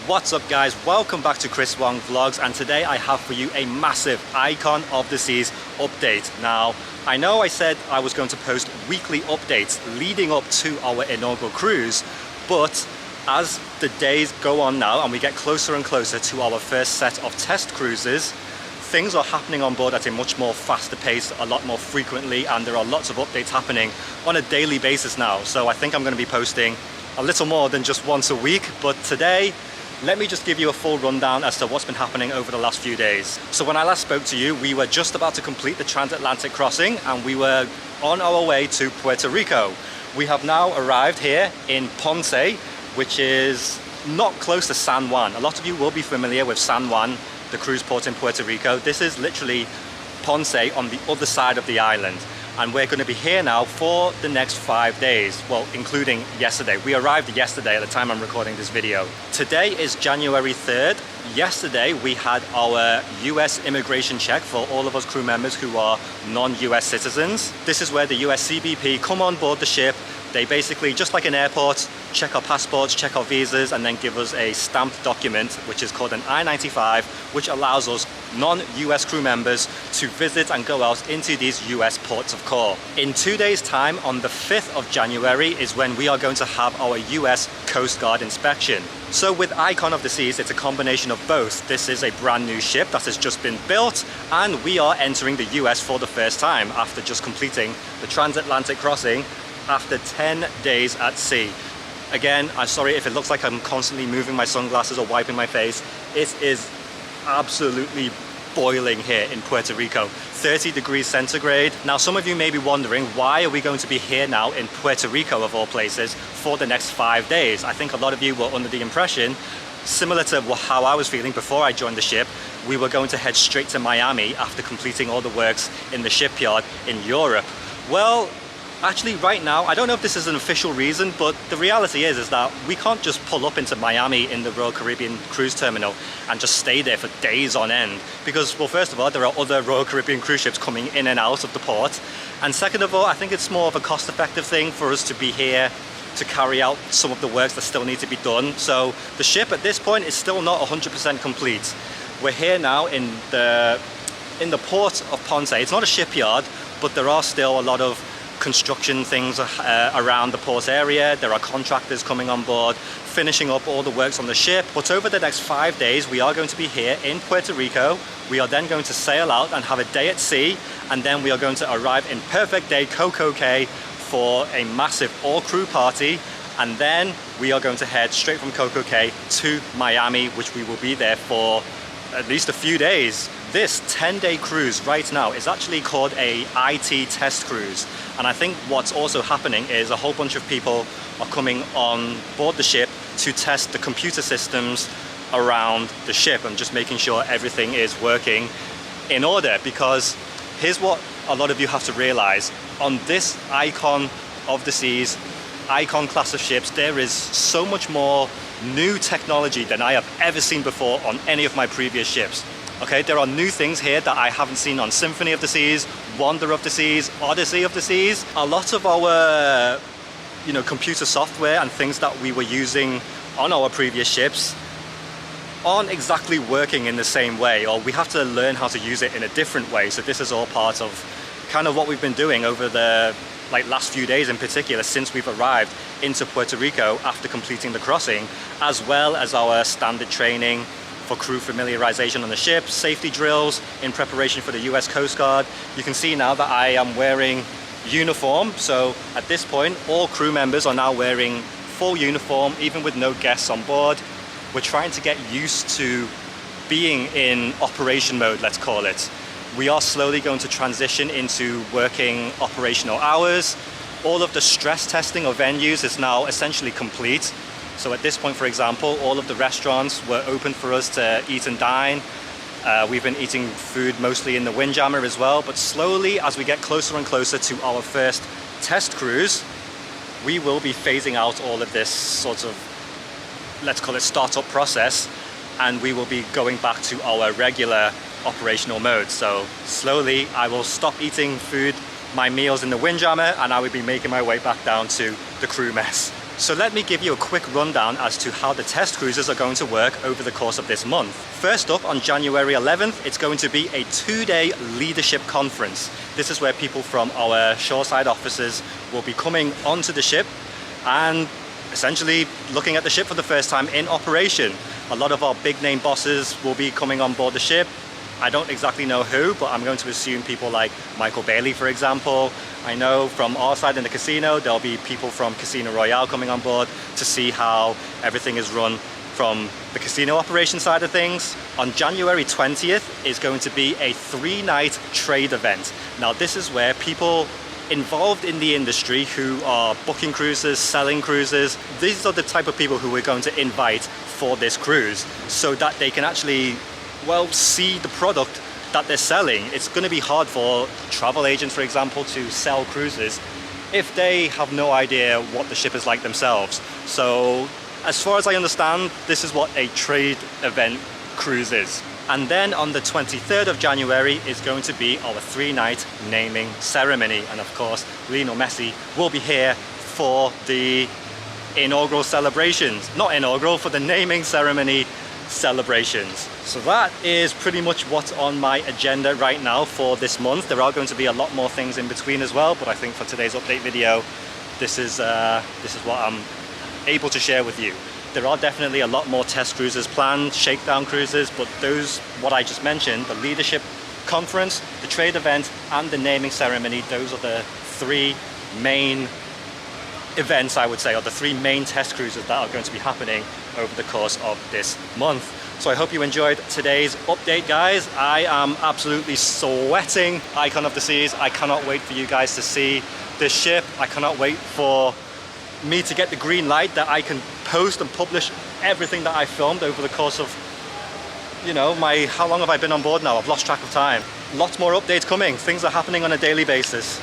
What's up guys, welcome back to Chris Wong Vlogs, and today I have for you a massive Icon of the Seas update. Now, I know I said I was going to post weekly updates leading up to our inaugural cruise, but as the days go on now and we get closer and closer to our first set of test cruises, things are happening on board at a much more faster pace, a lot more frequently, and there are lots of updates happening on a daily basis now. So I think I'm going to be posting a little more than just once a week, but today let me just give you a full rundown as to what's been happening over the last few days. So when I last spoke to you, we were just about to complete the transatlantic crossing and we were on our way to Puerto Rico. We have now arrived here in Ponce, which is not close to San Juan. A lot of you will be familiar with San Juan, the cruise port in Puerto Rico. This is literally Ponce on the other side of the island. And we're going to be here now for the next 5 days, well, including yesterday. We arrived yesterday at the time I'm recording this video. Today is January 3rd. Yesterday we had our US immigration check for all of us crew members who are non-US citizens. This is where the US CBP come on board the ship. They basically, just like an airport, check our passports, check our visas, and then give us a stamped document, which is called an I-95, which allows us non-US crew members to visit and go out into these US ports of call. In 2 days' time, on the 5th of January, is when we are going to have our US Coast Guard inspection. So with Icon of the Seas, it's a combination of both. This is a brand new ship that has just been built, and we are entering the US for the first time after just completing the transatlantic crossing after 10 days at sea. Again, I'm sorry if it looks like I'm constantly moving my sunglasses or wiping my face. It is absolutely boiling here in Puerto Rico, 30 degrees centigrade. Now, some of you may be wondering, why are we going to be here now in Puerto Rico of all places for the next 5 days? I think a lot of you were under the impression, similar to how I was feeling before I joined the ship, we were going to head straight to Miami after completing all the works in the shipyard in Europe. Well, actually right now, I don't know if this is an official reason, but the reality is that we can't just pull up into Miami in the Royal Caribbean cruise terminal and just stay there for days on end. Because, well, first of all, there are other Royal Caribbean cruise ships coming in and out of the port. And second of all, I think it's more of a cost-effective thing for us to be here to carry out some of the works that still need to be done. So the ship at this point is still not 100% complete. We're here now in the port of Ponce. It's not a shipyard, but there are still a lot of construction things around the port area. There are contractors coming on board, finishing up all the works on the ship. But over the next 5 days, we are going to be here in Puerto Rico. We are then going to sail out and have a day at sea, and then we are going to arrive in Perfect Day Coco Cay for a massive all-crew party, and then we are going to head straight from Coco Cay to Miami, which we will be there for at least a few days. This 10-day cruise right now is actually called a IT test cruise. And I think what's also happening is a whole bunch of people are coming on board the ship to test the computer systems around the ship and just making sure everything is working in order. Because here's what a lot of you have to realize. On this Icon of the Seas, Icon class of ships, there is so much more new technology than I have ever seen before on any of my previous ships. Okay, there are new things here that I haven't seen on Symphony of the Seas, Wonder of the Seas, Odyssey of the Seas. A lot of our, computer software and things that we were using on our previous ships aren't exactly working in the same way, or we have to learn how to use it in a different way. So this is all part of kind of what we've been doing over the last few days in particular, since we've arrived into Puerto Rico after completing the crossing, as well as our standard training for crew familiarization on the ship, safety drills in preparation for the US Coast Guard. You can see now that I am wearing uniform. So at this point, all crew members are now wearing full uniform, even with no guests on board. We're trying to get used to being in operation mode, let's call it. We are slowly going to transition into working operational hours. All of the stress testing of venues is now essentially complete. So at this point, for example, all of the restaurants were open for us to eat and dine. We've been eating food mostly in the Windjammer as well, but slowly, as we get closer and closer to our first test cruise, we will be phasing out all of this sort of, let's call it, startup process, and we will be going back to our regular operational mode. So slowly, I will stop eating my meals in the Windjammer, and I will be making my way back down to the crew mess. So let me give you a quick rundown as to how the test cruises are going to work over the course of this month. First up, on January 11th, it's going to be a 2-day leadership conference. This is where people from our shoreside offices will be coming onto the ship and essentially looking at the ship for the first time in operation. A lot of our big name bosses will be coming on board the ship. I don't exactly know who, but I'm going to assume people like Michael Bailey, for example. I know from our side in the casino, there'll be people from Casino Royale coming on board to see how everything is run from the casino operation side of things. On January 20th is going to be a 3-night trade event. Now this is where people involved in the industry who are booking cruises, selling cruises, these are the type of people who we're going to invite for this cruise so that they can actually, well, see the product that they're selling. It's going to be hard for travel agents, for example, to sell cruises if they have no idea what the ship is like themselves. So as far as I understand, this is what a trade event cruise is. And then on the 23rd of January is going to be our 3-night naming ceremony. And of course, Lionel Messi will be here for the inaugural celebrations. Not inaugural, for the naming ceremony celebrations. So that is pretty much what's on my agenda right now for this month. There are going to be a lot more things in between as well, but I think for today's update video, this is what I'm able to share with you. There are definitely a lot more test cruises planned, shakedown cruises, but those, what I just mentioned, the leadership conference, the trade event, and the naming ceremony, those are the 3 main events, I would say, or the 3 main test cruises that are going to be happening over the course of this month. So I hope you enjoyed today's update, guys. I am absolutely sweating. Icon of the Seas. I cannot wait for you guys to see this ship. I cannot wait for me to get the green light that I can post and publish everything that I filmed over the course of, you know, how long have I been on board now? I've lost track of time. Lots more updates coming. Things are happening on a daily basis.